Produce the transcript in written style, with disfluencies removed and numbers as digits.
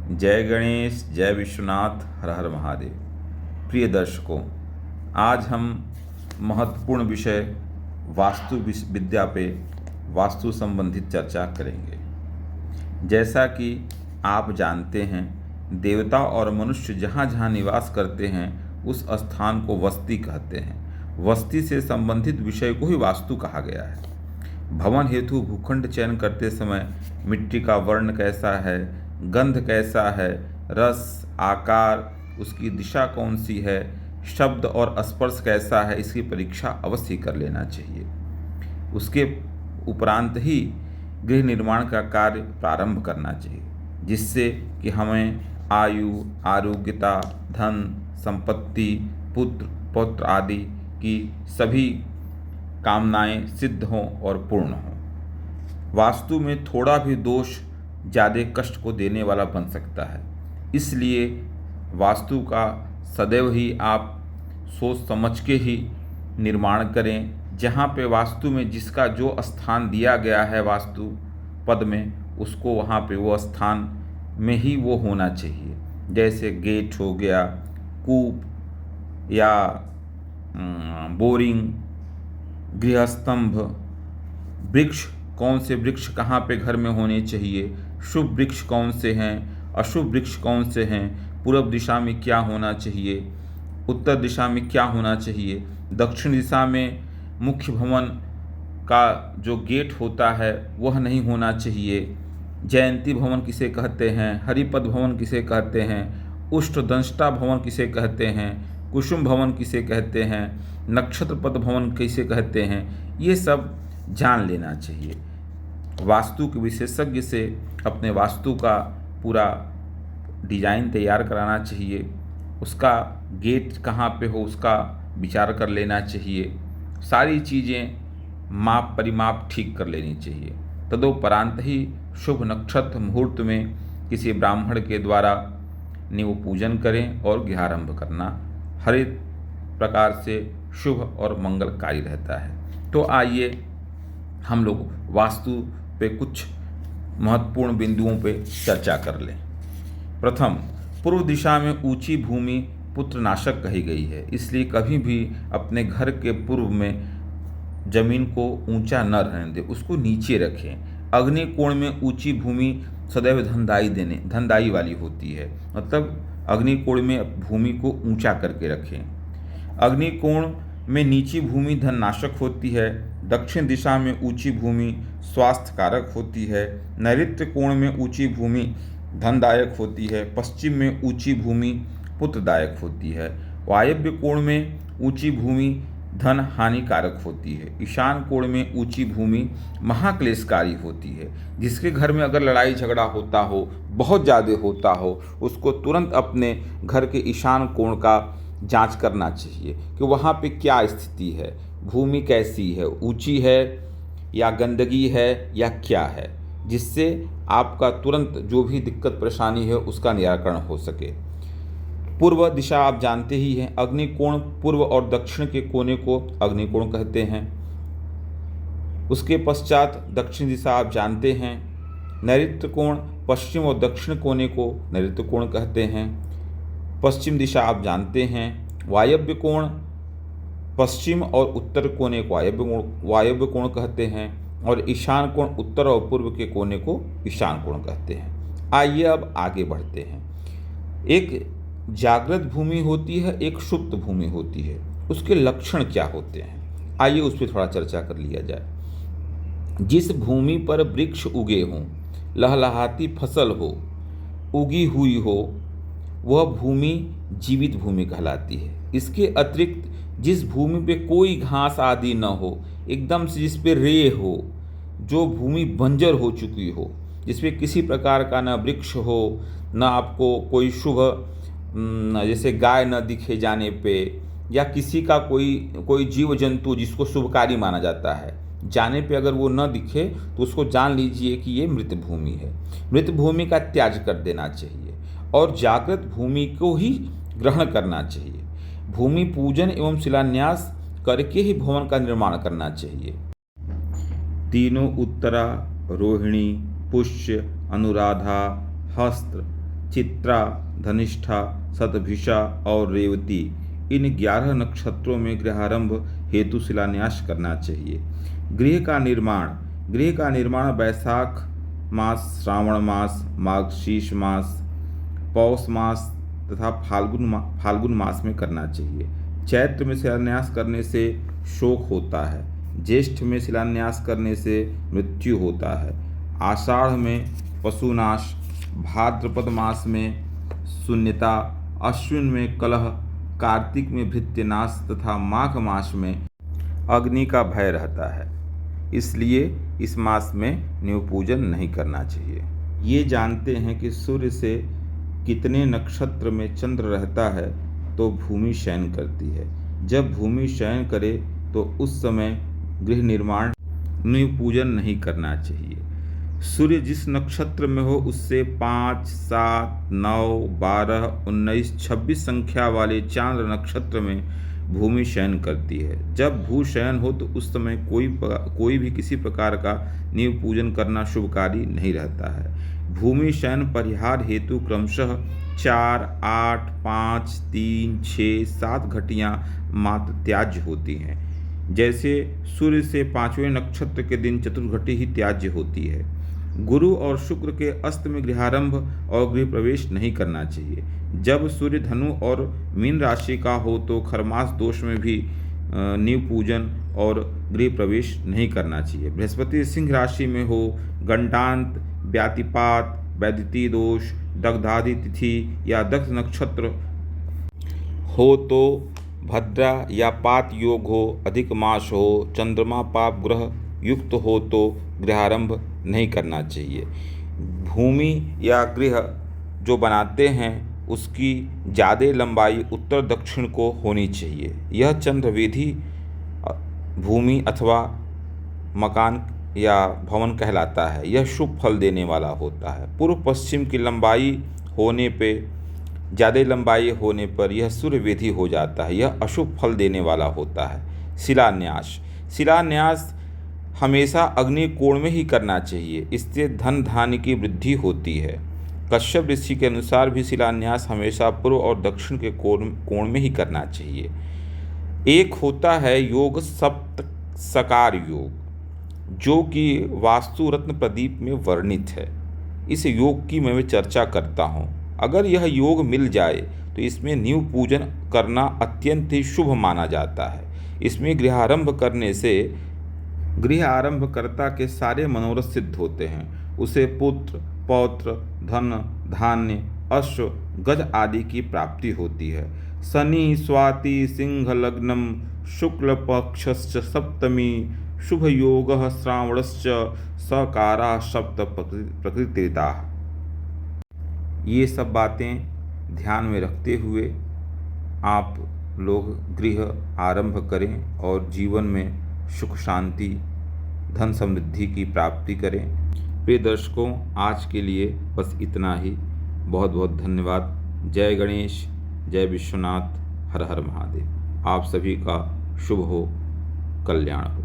जय गणेश, जय विश्वनाथ, हर हर महादेव। प्रिय दर्शकों, आज हम महत्वपूर्ण विषय वास्तु विद्या पे वास्तु संबंधित चर्चा करेंगे। जैसा कि आप जानते हैं, देवता और मनुष्य जहाँ जहाँ निवास करते हैं उस स्थान को वस्ती कहते हैं। वस्ती से संबंधित विषय को ही वास्तु कहा गया है। भवन हेतु भूखंड चयन करते समय मिट्टी का वर्ण कैसा है, गंध कैसा है, रस, आकार, उसकी दिशा कौन सी है, शब्द और स्पर्श कैसा है, इसकी परीक्षा अवश्य कर लेना चाहिए। उसके उपरांत ही गृह निर्माण का कार्य प्रारंभ करना चाहिए, जिससे कि हमें आयु, आरोग्यता, धन, संपत्ति, पुत्र, पौत्र आदि की सभी कामनाएं सिद्ध हों और पूर्ण हों। वास्तु में थोड़ा भी दोष ज़्यादा कष्ट को देने वाला बन सकता है, इसलिए वास्तु का सदैव ही आप सोच समझ के ही निर्माण करें। जहाँ पे वास्तु में जिसका जो स्थान दिया गया है वास्तु पद में, उसको वहाँ पे वो स्थान में ही वो होना चाहिए। जैसे गेट हो गया, कूप या बोरिंग, गृहस्तंभ, वृक्ष, कौन से वृक्ष कहाँ पे घर में होने चाहिए, शुभ वृक्ष कौन से हैं, अशुभ वृक्ष कौन से हैं, पूर्व दिशा में क्या होना चाहिए, उत्तर दिशा में क्या होना चाहिए, दक्षिण दिशा में मुख्य भवन का जो गेट होता है वह नहीं होना चाहिए, जयंती भवन किसे कहते हैं, हरिपद भवन किसे कहते हैं, उष्टदंष्टा भवन किसे कहते हैं, कुसुम भवन किसे कहते हैं, नक्षत्रपद भवन किसे कहते हैं, ये सब जान लेना चाहिए। वास्तु के विशेषज्ञ से अपने वास्तु का पूरा डिजाइन तैयार कराना चाहिए। उसका गेट कहाँ पे हो उसका विचार कर लेना चाहिए। सारी चीज़ें माप परिमाप ठीक कर लेनी चाहिए। तदोपरांत ही शुभ नक्षत्र मुहूर्त में किसी ब्राह्मण के द्वारा नींव पूजन करें और गृहारंभ करना हर एक प्रकार से शुभ और मंगलकारी रहता है। तो आइए हम लोग वास्तु पे कुछ महत्वपूर्ण बिंदुओं पे चर्चा कर लें। प्रथम, पूर्व दिशा में ऊंची भूमि पुत्रनाशक कही गई है, इसलिए कभी भी अपने घर के पूर्व में जमीन को ऊंचा न रहने दें, उसको नीचे रखें। अग्नि कोण में ऊंची भूमि सदैव धनदायी वाली होती है, मतलब अग्नि कोण में भूमि को ऊंचा करके रखें। अग्नि कोण में नीची भूमि धननाशक होती है, दक्षिण दिशा में ऊंची भूमि स्वास्थ्य कारक होती है, नैऋत्य कोण में ऊंची भूमि धनदायक होती है, पश्चिम में ऊंची भूमि पुत्रदायक होती है, वायव्य कोण में ऊंची भूमि धन हानिकारक होती है, ईशान कोण में ऊंची भूमि महाक्लेशकारी होती है। जिसके घर में अगर लड़ाई झगड़ा होता हो, बहुत ज़्यादा होता हो, उसको तुरंत अपने घर के ईशान कोण का जांच करना चाहिए कि वहाँ पे क्या स्थिति है, भूमि कैसी है, ऊंची है या गंदगी है या क्या है, जिससे आपका तुरंत जो भी दिक्कत परेशानी है उसका निराकरण हो सके। पूर्व दिशा आप जानते ही हैं, अग्निकोण पूर्व और दक्षिण के कोने को अग्निकोण कहते हैं। उसके पश्चात दक्षिण दिशा आप जानते हैं, नैऋत्य कोण पश्चिम और दक्षिण कोने को नैऋत्य कोण कहते हैं। पश्चिम दिशा आप जानते हैं, वायव्य कोण पश्चिम और उत्तर कोने को वायव्य कोण कहते हैं, और ईशान कोण उत्तर और पूर्व के कोने को ईशान कोण कहते हैं। आइए अब आगे बढ़ते हैं। एक जागृत भूमि होती है, एक सुप्त भूमि होती है, उसके लक्षण क्या होते हैं, आइए उस पर थोड़ा चर्चा कर लिया जाए। जिस भूमि पर वृक्ष उगे हों, लहलहाती फसल हो, उगी हुई हो, वह भूमि जीवित भूमि कहलाती है। इसके अतिरिक्त जिस भूमि पे कोई घास आदि न हो, एकदम से जिस पे रे हो, जो भूमि बंजर हो चुकी हो, जिसपे किसी प्रकार का न वृक्ष हो, न आपको कोई शुभ जैसे गाय न दिखे जाने पे, या किसी का कोई जीव जंतु जिसको शुभकारी माना जाता है, जाने पे अगर वो न दिखे तो उसको जान लीजिए कि ये मृत भूमि है। मृत भूमि का त्याग कर देना चाहिए और जागृत भूमि को ही ग्रहण करना चाहिए। भूमि पूजन एवं शिलान्यास करके ही भवन का निर्माण करना चाहिए। तीनों उत्तरा, रोहिणी, पुष्य, अनुराधा, हस्त, चित्रा, धनिष्ठा, शतभिषा और रेवती, इन 11 नक्षत्रों में गृहारंभ हेतु शिलान्यास करना चाहिए। गृह का निर्माण वैशाख मास, श्रावण मास, मार्गशीर्ष मास, पौष मास तथा फाल्गुन मास में करना चाहिए। चैत्र में शिलान्यास करने से शोक होता है, ज्येष्ठ में शिलान्यास करने से मृत्यु होता है, आषाढ़ में पशुनाश, भाद्रपद मास में शून्यता, अश्विन में कलह, कार्तिक में भृत्यनाश तथा माघ मास में अग्नि का भय रहता है। इसलिए इस मास में न्यू पूजन नहीं करना चाहिए। ये जानते हैं कि सूर्य से कितने नक्षत्र में चंद्र रहता है तो भूमि शयन करती है। जब भूमि शयन करे तो उस समय गृह निर्माण न्यू पूजन नहीं करना चाहिए। सूर्य जिस नक्षत्र में हो उससे 5, 7, 9, 12, 19, 26 संख्या वाले चांद्र नक्षत्र में भूमि शयन करती है। जब भू शयन हो तो उस समय कोई भी किसी प्रकार का नींव पूजन करना शुभकारी नहीं रहता है। भूमि शयन परिहार हेतु क्रमशः 4, 8, 5, 3, 6, 7 घटियाँ मात्र त्याज्य होती हैं। जैसे सूर्य से 5वें नक्षत्र के दिन चतुर्घटी ही त्याज्य होती है। गुरु और शुक्र के अस्त में गृहारंभ और गृह प्रवेश नहीं करना चाहिए। जब सूर्य धनु और मीन राशि का हो तो खरमास दोष में भी नींव पूजन और गृह प्रवेश नहीं करना चाहिए। बृहस्पति सिंह राशि में हो, गंडांत, व्यातिपात, वैदिती दोष, दग्धादि तिथि या दग्ध नक्षत्र हो तो भद्रा या पात योग हो, अधिक मास हो, चंद्रमा पाप ग्रह युक्त हो तो गृहारंभ नहीं करना चाहिए। भूमि या गृह जो बनाते हैं उसकी ज़्यादा लंबाई उत्तर दक्षिण को होनी चाहिए। यह चंद्रवेदी भूमि अथवा मकान या भवन कहलाता है। यह शुभ फल देने वाला होता है। पूर्व पश्चिम की लंबाई होने पे ज़्यादा लंबाई होने पर यह सूर्यवेदी हो जाता है। यह अशुभ फल देने वाला होता है। शिलान्यास हमेशा अग्नि कोण में ही करना चाहिए। इससे धन धान्य की वृद्धि होती है। कश्यप ऋषि के अनुसार भी शिलान्यास हमेशा पूर्व और दक्षिण के कोण में ही करना चाहिए। एक होता है योग सप्त सकार योग, जो कि वास्तु रत्न प्रदीप में वर्णित है। इस योग की मैं चर्चा करता हूँ। अगर यह योग मिल जाए तो इसमें नींव पूजन करना अत्यंत ही शुभ माना जाता है। इसमें गृहारंभ करने से गृह आरंभकर्ता के सारे मनोरथ सिद्ध होते हैं। उसे पुत्र, पौत्र, धन, धान्य, अश्व, गज आदि की प्राप्ति होती है। शनि स्वाति सिंह लग्नम शुक्ल पक्षश्च सप्तमी शुभ योगः श्रावणश्च सकारा सप्त प्रकृतिता। ये सब बातें ध्यान में रखते हुए आप लोग गृह आरंभ करें और जीवन में सुख शांति धन समृद्धि की प्राप्ति करें। प्रिय दर्शकों, आज के लिए बस इतना ही। बहुत बहुत धन्यवाद। जय गणेश, जय विश्वनाथ, हर हर महादेव। आप सभी का शुभ हो, कल्याण हो।